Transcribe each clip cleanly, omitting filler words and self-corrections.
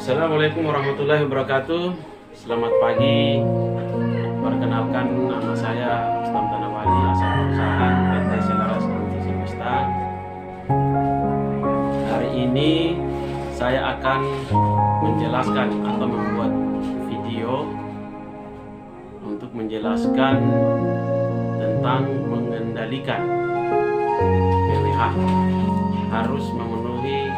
Assalamualaikum warahmatullahi wabarakatuh. Selamat pagi. Perkenalkan, nama saya Islam Tanawali, asal perusahaan PT Selaras Anti Semesta. Hari ini saya akan menjelaskan atau membuat video untuk menjelaskan tentang mengendalikan PWH. Harus memenuhi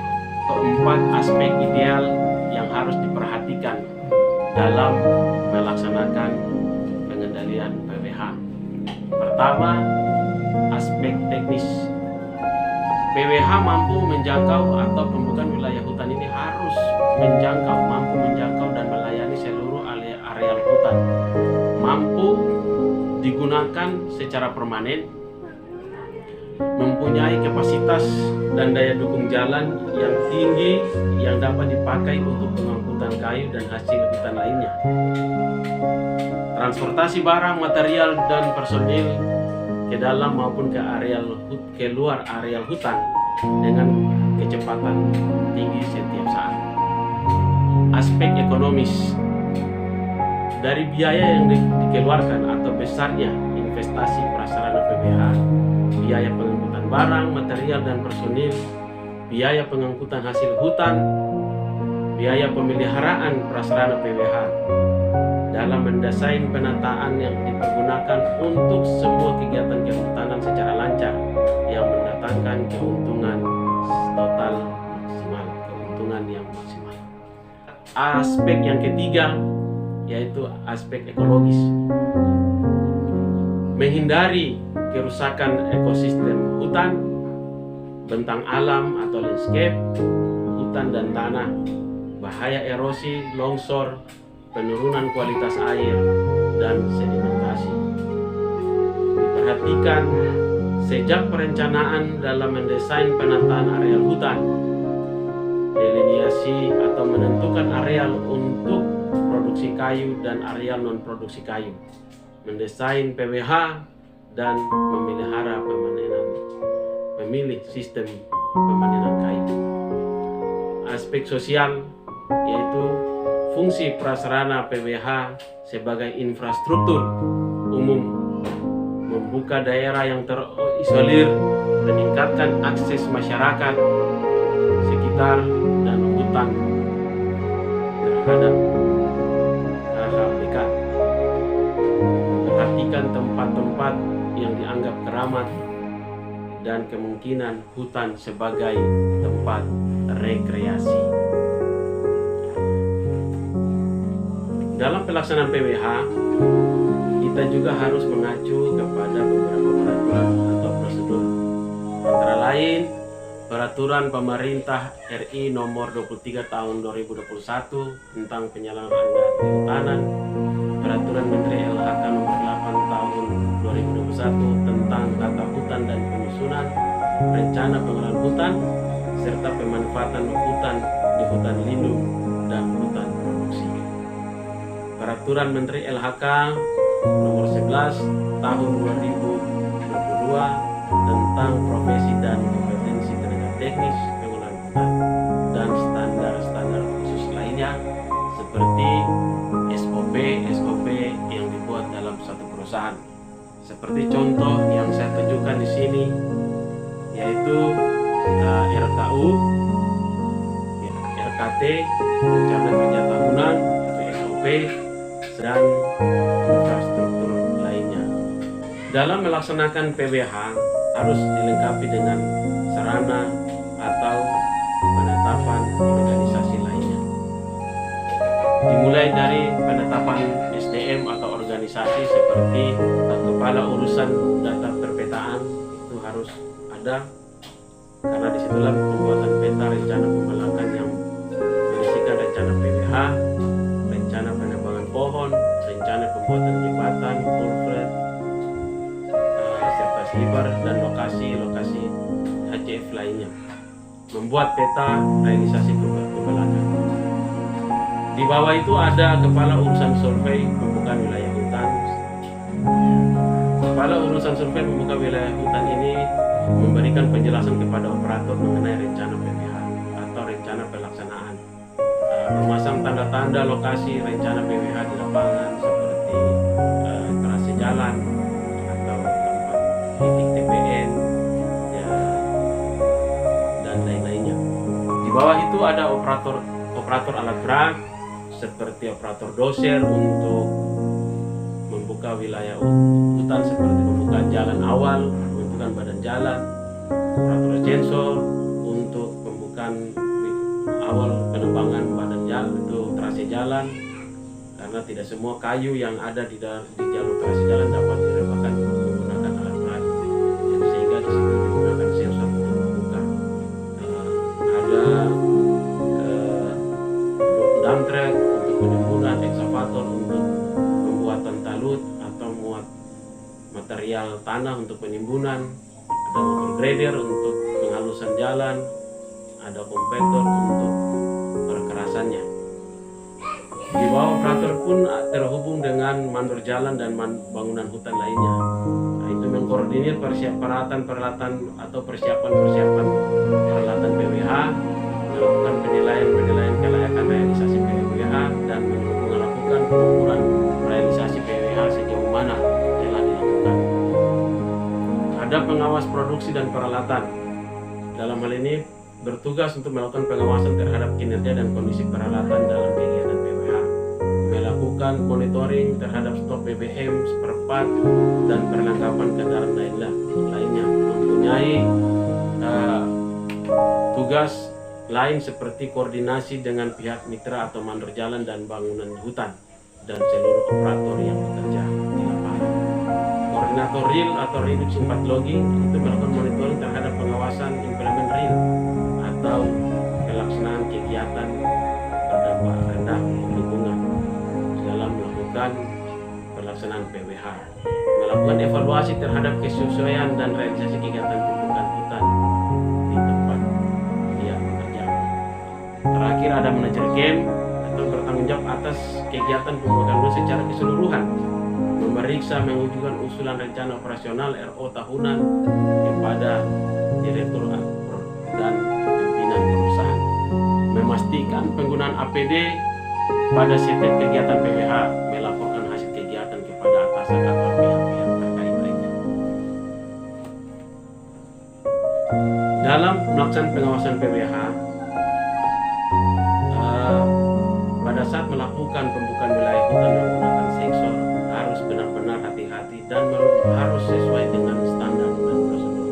keempat aspek ideal yang harus diperhatikan dalam melaksanakan pengendalian PWH. Pertama, aspek teknis. PWH mampu menjangkau atau pembukaan wilayah hutan ini harus mampu menjangkau dan melayani seluruh areal hutan. Mampu digunakan secara permanen, mempunyai kapasitas dan daya dukung jalan yang tinggi yang dapat dipakai untuk pengangkutan kayu dan hasil hutan lainnya. Transportasi barang, material, dan personil ke dalam maupun ke luar areal hutan dengan kecepatan tinggi setiap saat. Aspek ekonomis. Dari biaya yang dikeluarkan atau besarnya investasi prasarana PWH, biaya pengangkutan barang, material, dan personil, biaya pengangkutan hasil hutan, biaya pemeliharaan prasarana PWH dalam mendesain penataan yang dipergunakan untuk semua kegiatan kehutanan secara lancar yang mendatangkan keuntungan total maksimal, keuntungan yang maksimal. Aspek yang ketiga yaitu aspek ekologis. Menghindari kerusakan ekosistem hutan, bentang alam atau landscape, hutan dan tanah, bahaya erosi, longsor, penurunan kualitas air, dan sedimentasi. Diperhatikan sejak perencanaan dalam mendesain penataan areal hutan, deliniasi atau menentukan areal untuk produksi kayu dan areal non-produksi kayu, mendesain PWH, dan memilih sistem pemanenan kayu. Aspek sosial yaitu fungsi prasarana PWH sebagai infrastruktur umum, membuka daerah yang terisolir, meningkatkan akses masyarakat sekitar dan hutan terhadap hal-hal dekat. Perhatikan tempat-tempat yang dianggap keramat dan kemungkinan hutan sebagai tempat rekreasi. Dalam pelaksanaan PWH, kita juga harus mengacu kepada beberapa peraturan atau prosedur. Antara lain, Peraturan Pemerintah RI Nomor 23 Tahun 2021 tentang penyalahgunaan kehutanan, Peraturan Menteri LHK Nomor 8 Tahun 2021 tentang tata hutan dan penyusunan rencana pengelolaan hutan, serta pemanfaatan hutan di hutan lindung dan hutan produksi. Peraturan Menteri LHK Nomor 11 Tahun 2022 tentang profesi dan kompetensi tenaga teknis pengelolaan hutan dan standar-standar khusus lainnya seperti SOP yang dibuat dalam satu perusahaan. Seperti contoh yang saya tunjukkan di sini, yaitu RKU, RKT, rencana kerja tahunan, atau SOP, dan infrastruktur lainnya. Dalam melaksanakan PWH harus dilengkapi dengan sarana atau penetapan organisasi lainnya. Dimulai dari penetapan SDM atau organisasi seperti kepala urusan data perpetaan, itu harus ada, karena disitulah pembuatan peta rencana pembelakan yang berisikan rencana PWH, rencana penebangan pohon, rencana pembuatan jembatan, kulvert, serta sliver, dan lokasi-lokasi HCF lainnya. Membuat peta realisasi pembelakan. Di bawah itu ada kepala urusan survei pembukaan wilayah hutan. Kepala urusan survei pembukaan wilayah hutan ini memberikan penjelasan kepada operator mengenai rencana PWH atau rencana pelaksanaan rumah tanda lokasi rencana PWH di lapangan seperti trase jalan atau tempat titik TPN ya, dan lain-lainnya. Di bawah itu ada operator alat berat seperti operator doser untuk membuka wilayah hutan seperti pembukaan jalan awal, pembentukan badan jalan, operator sensor untuk pembukaan awal penebangan badan jalan itu trase jalan, karena tidak semua kayu yang ada di jalur trase jalan dapat direbahkan menggunakan alat berat. Jadi sehingga di situ digunakan sensor untuk membuka. Ada dump truck untuk penimbunan, ekskavator untuk pembuatan talut atau muat material tanah untuk penimbunan, ada motor grader untuk penghalusan jalan, ada kompaktor untuk perkerasannya. Di bawah operator pun terhubung dengan mandor jalan dan bangunan hutan lainnya. Nah, itu mengkoordinir peralatan atau persiapan peralatan PWH, melakukan penilaian kelayakan realisasi PWH, dan melakukan pengukuran realisasi PWH sejauh mana telah dilakukan. Ada pengawas produksi dan peralatan. Dalam hal ini bertugas untuk melakukan pengawasan terhadap kinerja dan kondisi peralatan dalam kegiatan PWH, melakukan monitoring terhadap stok BBM, spare part, dan perlengkapan kendaraan lainnya, mempunyai tugas lain seperti koordinasi dengan pihak mitra atau mandor jalan dan bangunan hutan dan seluruh operator yang bekerja di lapangan. Koordinator real atau reduction pathology itu melakukan monitoring terhadap pengawasan implemen real atau pelaksanaan kegiatan berdampak rendah lingkungan dalam melakukan pelaksanaan PWH, melakukan evaluasi terhadap kesesuaian dan realisasi kegiatan pembukaan hutan di tempat dia bekerja. Terakhir ada manajer game atau bertanggung jawab atas kegiatan pembukaan hutan secara keseluruhan, memeriksa, mengajukan usulan rencana operasional RO tahunan kepada direktur dan pimpinan perusahaan, memastikan penggunaan APD pada setiap kegiatan PWH, melaporkan hasil kegiatan kepada atasan atau pihak-pihak terkait lainnya. Dalam melaksanakan pengawasan PWH, pada saat melakukan pembukaan wilayah hutan menggunakan sensor harus benar-benar hati-hati dan harus sesuai dengan standar dan prosedur.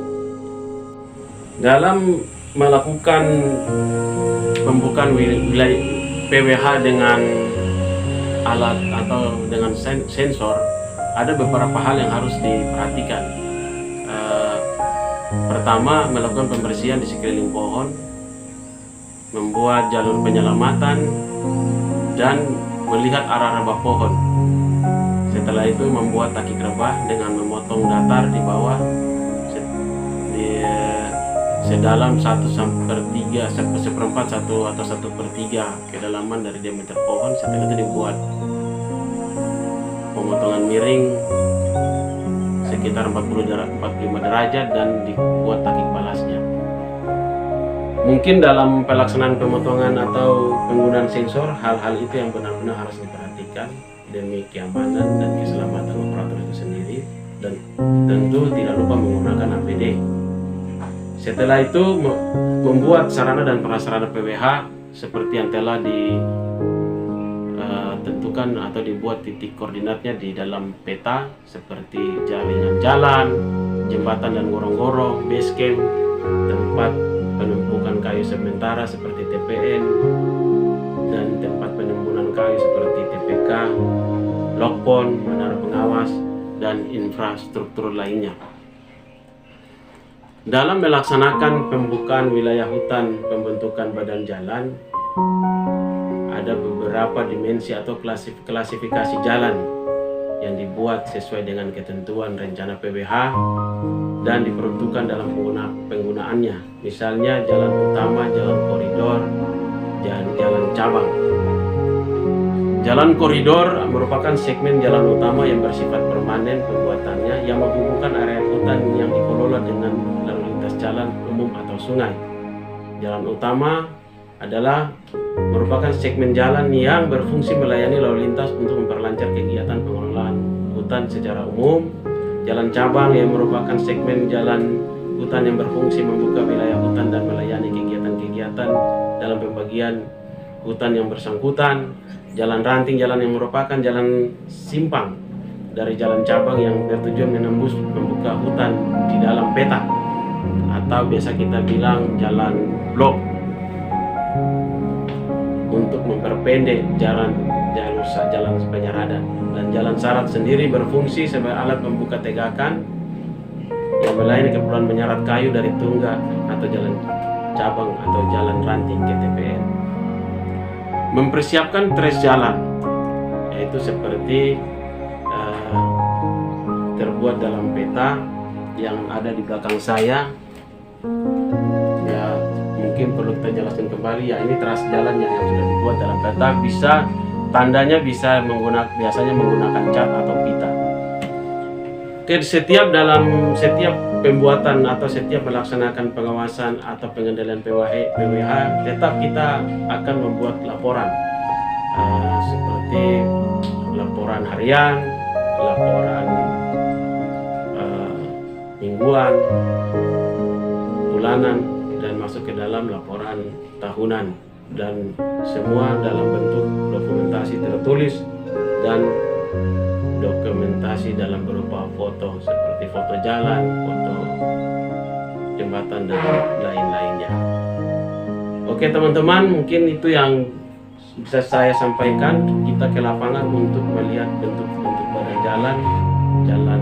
Dalam melakukan pembukaan wilayah PWH dengan alat atau dengan sensor, ada beberapa hal yang harus diperhatikan. Pertama, melakukan pembersihan di sekeliling pohon, membuat jalur penyelamatan, dan melihat arah rebah pohon. Setelah itu membuat takik rebah dengan memotong datar di bawah sedalam 1/3, 1/4, 1 atau 1/3 kedalaman dari diameter pohon. Setelah itu dibuat pemotongan miring sekitar 45 derajat dan dibuat takik balasnya. Mungkin dalam pelaksanaan pemotongan atau penggunaan sensor, hal-hal itu yang benar-benar harus diperhatikan demi keamanan dan keselamatan operator itu sendiri, dan tentu tidak lupa menggunakan APD. Setelah itu membuat sarana dan prasarana PWH seperti yang telah ditentukan atau dibuat titik koordinatnya di dalam peta, seperti jaringan jalan, jembatan dan gorong-gorong, base camp, tempat penumpukan kayu sementara seperti TPN, dan tempat penimbunan kayu seperti TPK, lockpon, menara pengawas, dan infrastruktur lainnya. Dalam melaksanakan pembukaan wilayah hutan pembentukan badan jalan, ada beberapa dimensi atau klasifikasi jalan yang dibuat sesuai dengan ketentuan rencana PWH dan diperuntukkan dalam penggunaannya. Misalnya jalan utama, jalan koridor, dan jalan cabang. Jalan koridor merupakan segmen jalan utama yang bersifat permanen pembuatannya, yang menghubungkan area hutan yang dikelola dengan lalu lintas jalan umum atau sungai. Jalan utama adalah merupakan segmen jalan yang berfungsi melayani lalu lintas untuk memperlancar kegiatan pengelolaan hutan secara umum. Jalan cabang yang merupakan segmen jalan hutan yang berfungsi membuka wilayah hutan dan melayani kegiatan-kegiatan dalam pembagian hutan yang bersangkutan. Jalan ranting, jalan yang merupakan jalan simpang dari jalan cabang yang bertujuan menembus membuka hutan di dalam peta, atau biasa kita bilang jalan blok, untuk memperpendek jalan penyaradan. Dan jalan syarat sendiri berfungsi sebagai alat membuka tegakan yang melayani keperluan menyarat kayu dari tungga atau jalan cabang atau jalan ranting ke TPN. Mempersiapkan trace jalan, yaitu seperti terbuat dalam peta yang ada di belakang saya. Ya, mungkin perlu kita jelaskan kembali, ya ini trace jalannya yang sudah dibuat dalam peta. Tandanya bisa biasanya menggunakan cat atau pita. Setiap pembuatan atau setiap melaksanakan pengawasan atau pengendalian PWH, tetap kita akan membuat laporan seperti laporan harian, laporan mingguan, bulanan, dan masuk ke dalam laporan tahunan, dan semua dalam bentuk dokumentasi tertulis dan dokumentasi dalam berupa foto seperti foto jalan, foto jembatan, dan lain-lainnya. Oke teman-teman, mungkin itu yang bisa saya sampaikan. Kita ke lapangan untuk melihat bentuk-bentuk badan jalan, jalan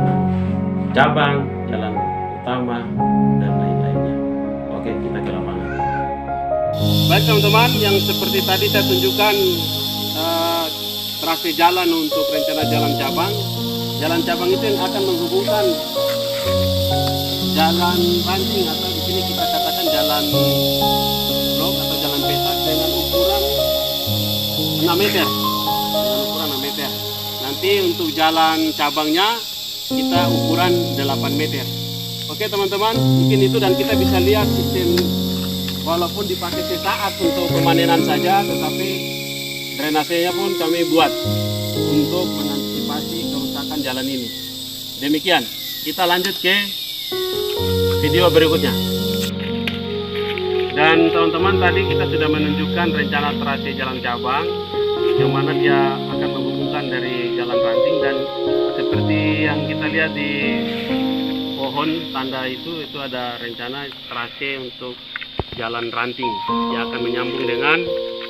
cabang, jalan utama, dan lain-lainnya. Oke, kita ke lapangan. Baik teman-teman, yang seperti tadi saya tunjukkan trase jalan untuk rencana jalan cabang. Jalan cabang itu yang akan menghubungkan jalan ranting atau di sini kita katakan jalan blok atau jalan peta dengan ukuran 6 meter. Dengan ukuran 6 meter. Nanti untuk jalan cabangnya kita ukuran 8 meter. Oke teman-teman, mungkin itu, dan kita bisa lihat sistem walaupun dipakai sesaat untuk pemanenan saja, tetapi drainasenya pun kami buat untuk mengantisipasi kerusakan jalan ini. Demikian, kita lanjut ke video berikutnya. Dan teman-teman, tadi kita sudah menunjukkan rencana trase jalan cabang yang mana dia akan menghubungkan dari jalan ranting, dan seperti yang kita lihat di pohon tanda itu ada rencana trase untuk jalan ranting yang akan menyambung dengan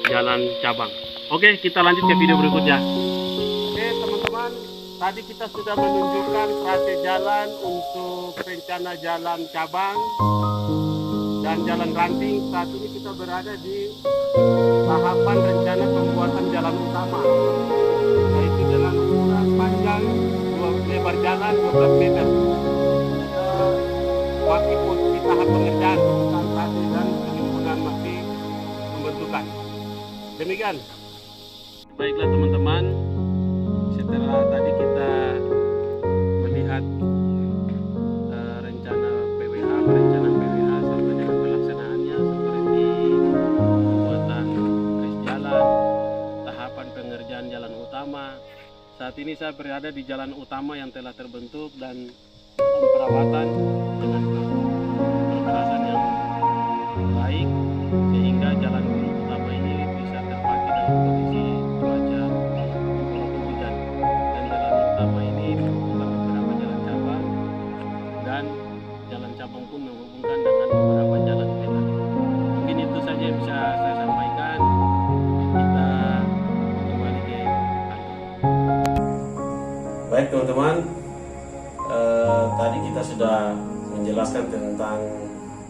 jalan cabang. Oke, kita lanjut ke video berikutnya. Oke teman-teman, tadi kita sudah menunjukkan trase jalan untuk rencana jalan cabang dan jalan ranting. Saat ini kita berada di tahapan rencana pembuatan jalan utama, yaitu jalan ukuran panjang lebar jalan 12 meter. Masih posisi tahap pengerjaan, pembukaan trase dan penimbunan masih pembentukan. Demikian. Baiklah teman-teman, setelah tadi kita melihat rencana PWH sampai dengan pelaksanaannya seperti pembuatan trace jalan, tahapan pengerjaan jalan utama. Saat ini saya berada di jalan utama yang telah terbentuk dan perawatan dengan perkerasan yang baik sehingga jalan utama ini bisa terpakai dalam kondisi cuaca walaupun hujan. Dan jalan utama ini menghubungkan beberapa jalan cabang, dan jalan cabang pun menghubungkan dengan beberapa jalan peta. Mungkin itu saja yang bisa saya sampaikan. Kita kembali ke kantor. Baik teman-teman, tadi kita sudah menjelaskan tentang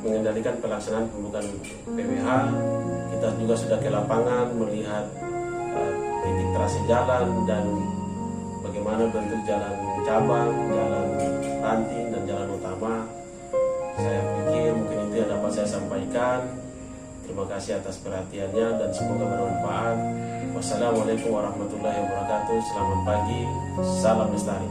mengendalikan pelaksanaan pembukaan PWH. Kita juga sudah ke lapangan melihat titik trase jalan dan bagaimana bentuk jalan cabang, jalan ranting, dan jalan utama. Saya pikir mungkin itu yang dapat saya sampaikan. Terima kasih atas perhatiannya dan semoga bermanfaat. Wassalamualaikum warahmatullahi wabarakatuh. Selamat pagi, salam lestari.